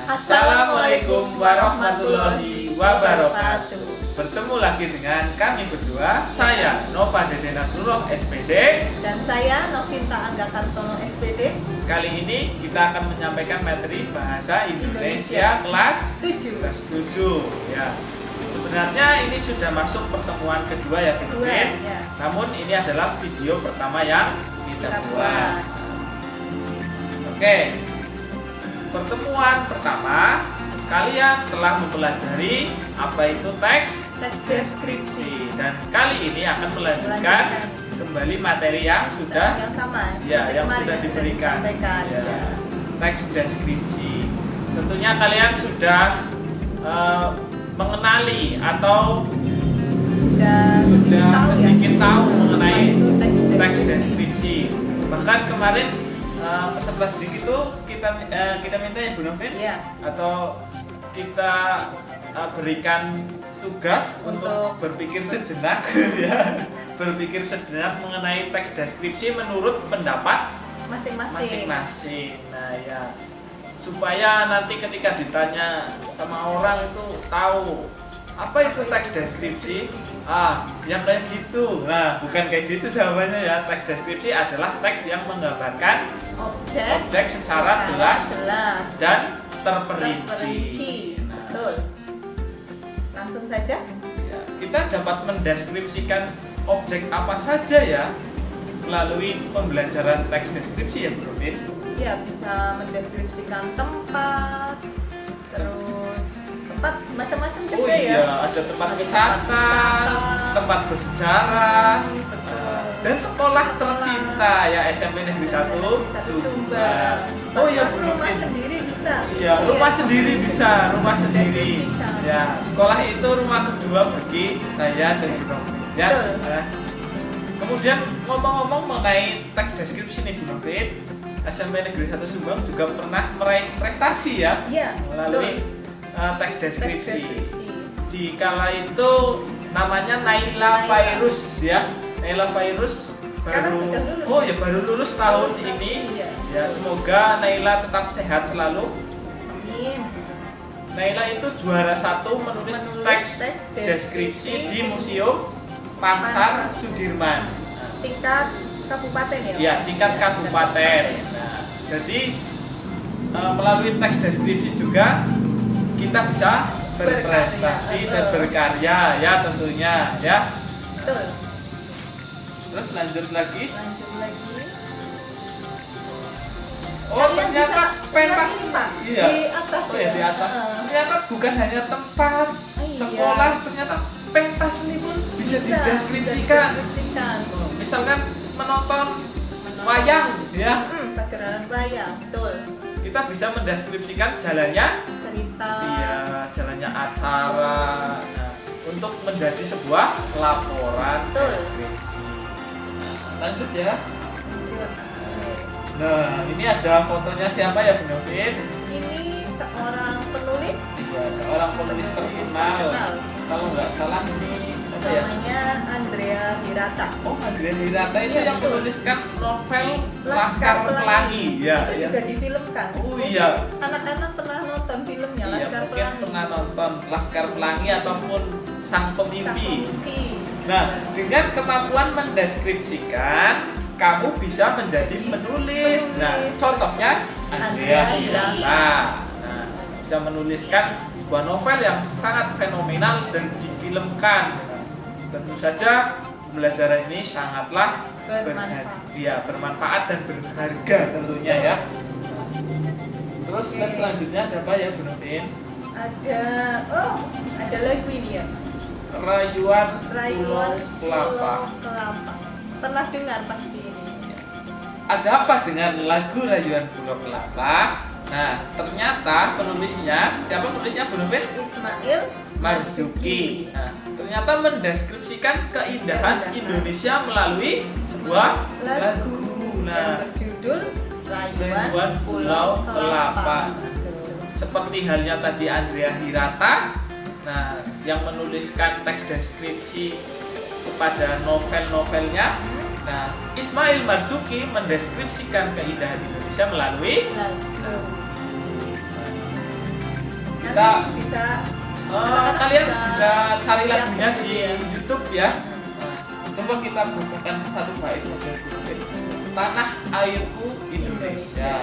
Assalamualaikum warahmatullahi wabarakatuh. Bertemu lagi dengan kami berdua, saya Nova Dede Nasrullah SPD dan saya Novinta Angga Kartono SPD. Kali ini kita akan menyampaikan materi bahasa Indonesia kelas 7. Ya. Sebenarnya ini sudah masuk pertemuan kedua ya teman-teman. Ya. Namun ini adalah video pertama yang kita buat. Oke. Pertemuan pertama, kalian telah mempelajari apa itu teks deskripsi, dan kali ini akan melanjutkan kembali materi yang sudah sama yang sudah diberikan ya. Teks deskripsi. Tentunya kalian sudah mengenali atau sudah sedikit tahu mengenai teks deskripsi. Bahkan kemarin peserta didik itu kita minta ya Bu Novin, atau kita berikan tugas untuk berpikir sejenak ya, berpikir sejenak mengenai teks deskripsi menurut pendapat masing-masing. Nah ya, supaya nanti ketika ditanya sama orang itu tahu apa itu teks deskripsi. Yang kayak gitu. Nah, bukan kayak gitu jawabannya ya. Teks deskripsi adalah teks yang menggambarkan objek secara jelas dan terperinci. Betul. Langsung saja. Ya, kita dapat mendeskripsikan objek apa saja ya melalui pembelajaran teks deskripsi ya, Bu Robin. Ya, bisa mendeskripsikan tempat, terus tempat macam-macam juga ya. Ada tempat wisata, tempat bersejarah, dan sekolah tercinta ya, SMP Negeri 1 Sumbar. Oh iya, Bu rumah sendiri bisa. Iya, rumah sendiri bisa, rumah sendiri. Ya, sekolah itu rumah kedua bagi saya dan Bu Novin. Ya. Kemudian ngomong-ngomong mengenai teks deskripsi nih Bu Novin, SMP Negeri 1 Sumbang juga pernah meraih prestasi ya, melalui teks deskripsi. Di kala itu namanya Naila Fairuz ya. Naila Fairuz baru lulus tahun ini. Ya, semoga Naila tetap sehat selalu. Amin. Naila itu juara 1 menulis teks deskripsi di Museum Pangsar Sudirman. Tingkat kabupaten ya? Iya, tingkat kabupaten. Nah, jadi melalui teks deskripsi juga kita bisa berprestasi dan berkarya ya tentunya ya. Betul. Terus lanjut lagi. Ternyata pentas di atas. Di atas. Ternyata bukan hanya tempat sekolah, ternyata pentas ini pun bisa dideskripsikan. Misalkan menonton wayang ya. Pagelaran wayang, betul. Kita bisa mendeskripsikan jalannya cerita. Iya, jalannya acara. Nah, untuk menjadi sebuah laporan deskripsi. Lanjut ya. Nah, ini ada fotonya siapa ya Bu Novin? Ini seorang penulis. Ya, seorang penulis terkenal. Kalau nggak salah ini apa ya? Namanya Andrea Hirata. Oh, Andrea Hirata itu yang menuliskan novel Laskar Pelangi. Ya, itu juga difilmkan. Oh iya. Anak-anak pernah nonton filmnya Laskar Pelangi. Pernah nonton Laskar Pelangi ataupun Sang Pemimpi. Nah, dengan kemampuan mendeskripsikan, kamu bisa menjadi penulis. Nah, contohnya Andrea Hirata. Nah, bisa menuliskan sebuah novel yang sangat fenomenal dan difilmkan. Tentu saja pembelajaran ini sangatlah bermanfaat dan berharga tentunya ya. Terus slide selanjutnya ada apa ya Bu Novin? Ada lagu ini ya. Rayuan Pulau Kelapa. Pernah dengar pasti ini. Ada apa dengan lagu Rayuan Pulau Kelapa? Nah, ternyata penulisnya, siapa penulisnya Bu Novin? Ismail Marzuki. Nah, ternyata mendeskripsikan keindahan Indonesia melalui sebuah lagu. Nah, yang berjudul Rayuan Pulau Kelapa. Seperti halnya tadi Andrea Hirata, nah, yang menuliskan teks deskripsi kepada novel-novelnya. Nah, Ismail Marzuki mendeskripsikan keindahan Indonesia melalui Nanti bisa kalian bisa cari lihat lagunya di sendiri ya. YouTube ya. Nah, coba kita bacakan satu bait saja dulu. Tanah airku Indonesia,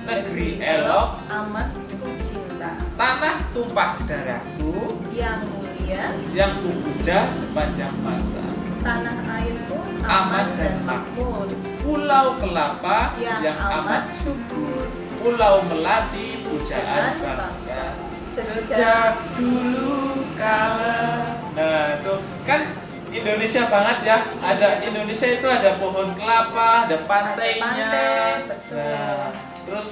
negeri elok, amat ku cinta, tanah tumpah darahku, yang mulia, yang kupuja sepanjang masa. tanah airku Aman aman dan dan makmur, Pulau kelapa yang amat subur, pulau melati pujaan bangsa. Sejak dulu kala. Nah, itu kan Indonesia banget ya. Ada Indonesia itu ada pohon kelapa, ada pantainya. pantai, betul. Nah, terus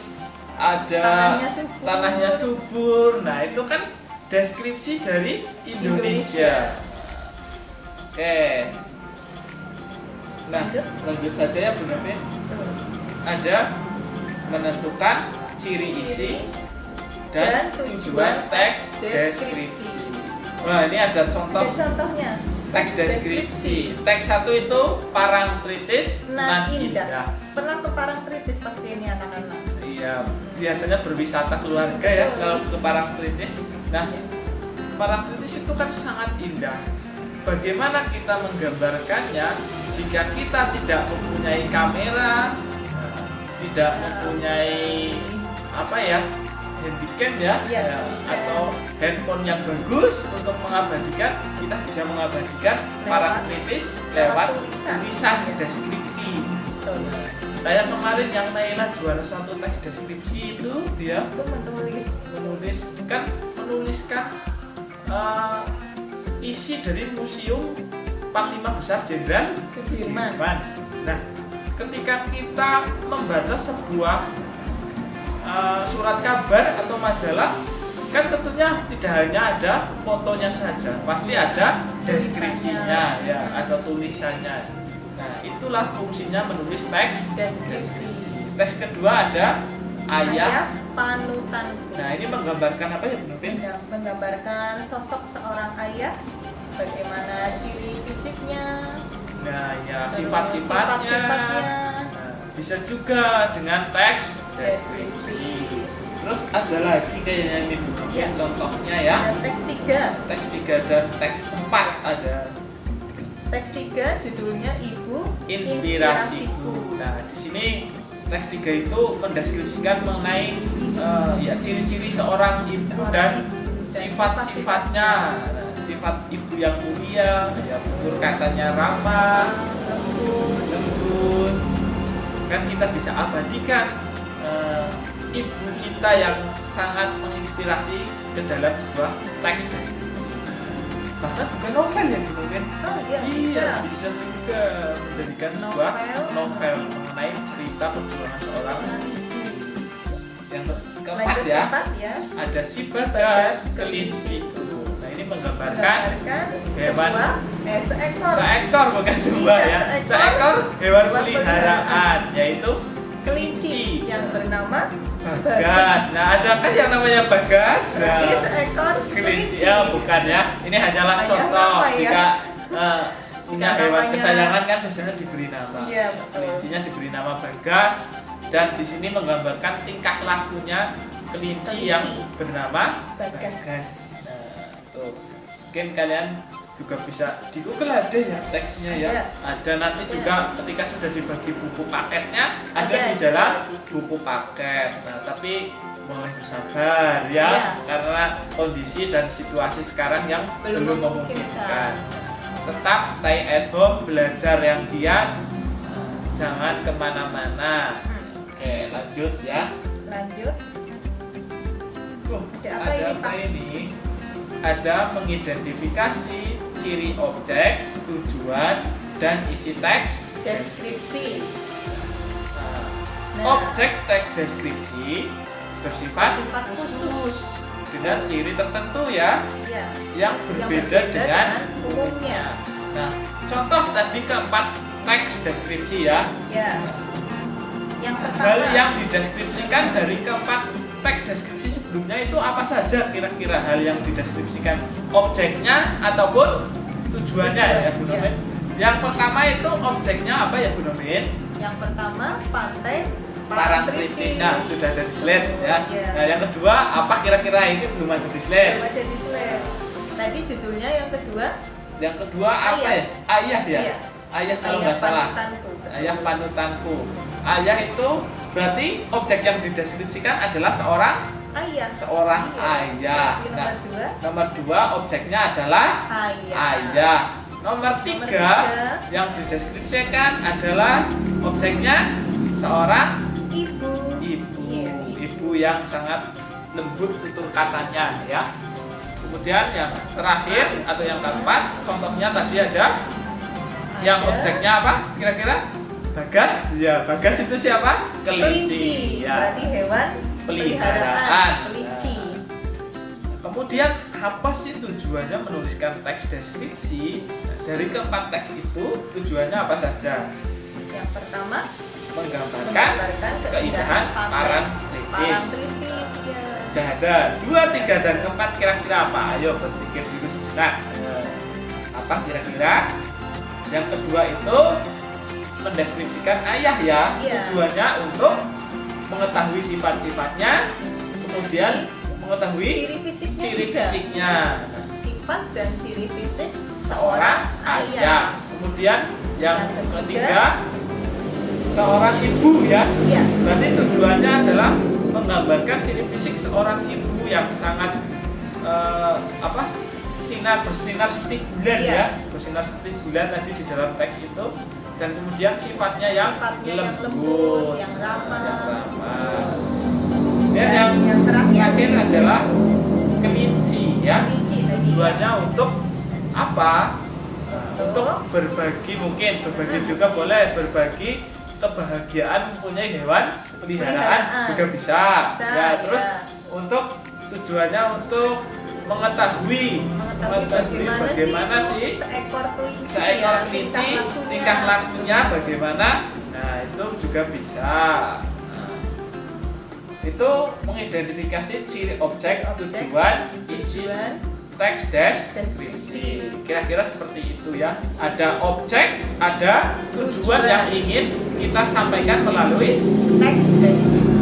ada Tanahnya tanahnya subur. subur. Nah, itu kan deskripsi dari Indonesia. Oke. Nah, lanjut saja ya Bu Novin. Ada menentukan ciri isi dan tujuan teks deskripsi. Nah, ini ada contoh Ada contohnya. teks deskripsi. Teks satu itu Parangtritis Nan Nan Indah. Indah. Pernah ke Parangtritis pasti ini anak-anak. Iya, biasanya berwisata keluarga ya kalau ke Parangtritis. Nah, Parangtritis itu kan sangat indah. Bagaimana kita menggambarkannya jika kita tidak mempunyai kamera, tidak mempunyai apa ya, handycam ya, Iya. atau handphone yang bagus untuk mengabadikan, kita bisa mengabadikan Parangtritis lewat tulisan deskripsi. Betul. Kayak kemarin yang Naila juara satu teks deskripsi itu dia Itu menuliskan isi dari Museum Panglima Besar Jenderal Sudirman. Nah, ketika kita membaca sebuah surat kabar atau majalah, kan tentunya tidak hanya ada fotonya saja, pasti ada deskripsinya ya, atau tulisannya. Nah, itulah fungsinya menulis teks Deskripsi. Teks kedua ada ayat. Panutanku. Nah, ini menggambarkan apa ya Bu Novin? Menggambarkan sosok seorang ayah, bagaimana ciri fisiknya, Nah, ya terus sifat-sifatnya. sifat-sifatnya. Nah, bisa juga dengan teks deskripsi. Terus ada lagi kayaknya ini Bu Novin, Ya. contohnya ya. Dan teks 3. Teks 3 dan teks 4 ada Teks 3 judulnya Ibu inspirasiku. Nah, di sini teks 3 itu mendeskripsikan mengenai ya ciri-ciri seorang ibu dan sifat-sifatnya. Nah, sifat ibu yang mulia, ya tutur katanya ramah, lembut. Kan kita bisa abadikan ibu kita yang sangat menginspirasi ke dalam sebuah teks deskripsi. Bahkan juga novel ya mungkin. Oh, iya, Iya, bisa juga menjadikan sebuah Novel. novel mengenai cerita perjuangan seorang. Yang keempat Lanjut ya, keempat ya. ada si Bagas kelinci. Nah, ini menggambarkan hewan seekor bukan sebuah ya, seekor hewan peliharaan, yaitu kelinci yang bernama Bagas. Nah, ada kan yang namanya Bagas. Berarti Nah, seekor kelinci ya bukan ya. Ini hanyalah Hanya contoh nama ya. jika punya Jika hewan namanya- kesayangan kan biasanya diberi nama. Iya, betul. Kelincinya diberi nama Bagas dan di sini menggambarkan tingkah lakunya kelinci yang bernama Bagas. Nah, tuh. Mungkin kalian juga bisa di Google ada ya teksnya ya. Ada nanti juga ketika sudah dibagi buku paketnya ada di dalam buku paket. Nah, tapi mohon bersabar ya, Ya. karena kondisi dan situasi sekarang yang Belum belum memungkinkan. Tetap stay at home, belajar yang giat, jangan kemana-mana. Oke, lanjut ya. Lanjut. Ada apa Ada ini, apa Pak? ini? Ada mengidentifikasi ciri objek, tujuan, dan isi teks Deskripsi. Nah, objek teks deskripsi bersifat Bersifat khusus. dengan ciri tertentu ya, Ya. yang berbeda dengan umumnya. Nah, contoh tadi keempat teks deskripsi ya. Ya. Yang pertama. Hal yang dideskripsikan dari keempat teks deskripsi sebelumnya itu apa saja kira-kira hal yang dideskripsikan, objeknya ataupun tujuannya ya Bu Tujuan, Nomin? Yang pertama itu objeknya apa ya Bu Nomin? Yang pertama pantai Parantritis. Nah, sudah ada di slide ya. Iya. Nah, yang kedua apa kira-kira, ini belum ada di slide. Belum ada di slide. Tadi judulnya yang kedua. Yang kedua apa ya? Ayah ya. Iya. Ayah kalau Ayah nggak salah. panutanku. Ayah panutanku. Ayah itu berarti objek yang dideskripsikan adalah seorang Ayah. ayah. Berarti Nah, nomor dua. nomor dua objeknya adalah ayah. Nomor tiga yang dideskripsikan adalah objeknya seorang Ibu. ibu. Iya, Ibu yang sangat lembut tutur katanya ya. Kemudian yang terakhir atau yang keempat, contohnya tadi ada yang objeknya apa? Kira-kira? Bagas. Ya, Bagas itu siapa? Kelinci. Ya. Berarti hewan Peliharaan. kelinci. Kemudian apa sih tujuannya menuliskan teks deskripsi? Dari keempat teks itu tujuannya apa saja? Yang pertama, Menggambarkan keindahan Parantritis. Parantritis ya. Sudah ada 2, 3, dan keempat, kira-kira apa? Ayo berpikir dulu sejenak. Apa kira-kira? Yang kedua itu mendeskripsikan ayah ya. Iya. Tujuannya untuk mengetahui sifat-sifatnya, kemudian mengetahui ciri fisiknya. Sifat dan ciri fisik Seorang ayah. Kemudian yang ketiga seorang ibu ya. Iya. Berarti tujuannya adalah menggambarkan ciri fisik seorang ibu yang sangat bersinar seperti bulan Iya. ya, bersinar seperti bulan tadi di dalam teks itu, dan kemudian sifatnya yang lembut, yang ramah. Dan yang terakhir adalah kelinci ya. Kelinci tadi. Tujuannya untuk apa? Untuk berbagi, mungkin berbagi juga boleh, berbagi kebahagiaan mempunyai hewan peliharaan juga bisa. Ya, terus untuk tujuannya untuk mengetahui bagaimana sih seekor kelinci, tingkah lakunya bagaimana. Nah, itu juga bisa. Itu mengidentifikasi ciri objek, tujuan, isi teks deskripsi. Kira-kira seperti itu ya. Ada objek, ada tujuan yang ingin kita sampaikan melalui teks deskripsi.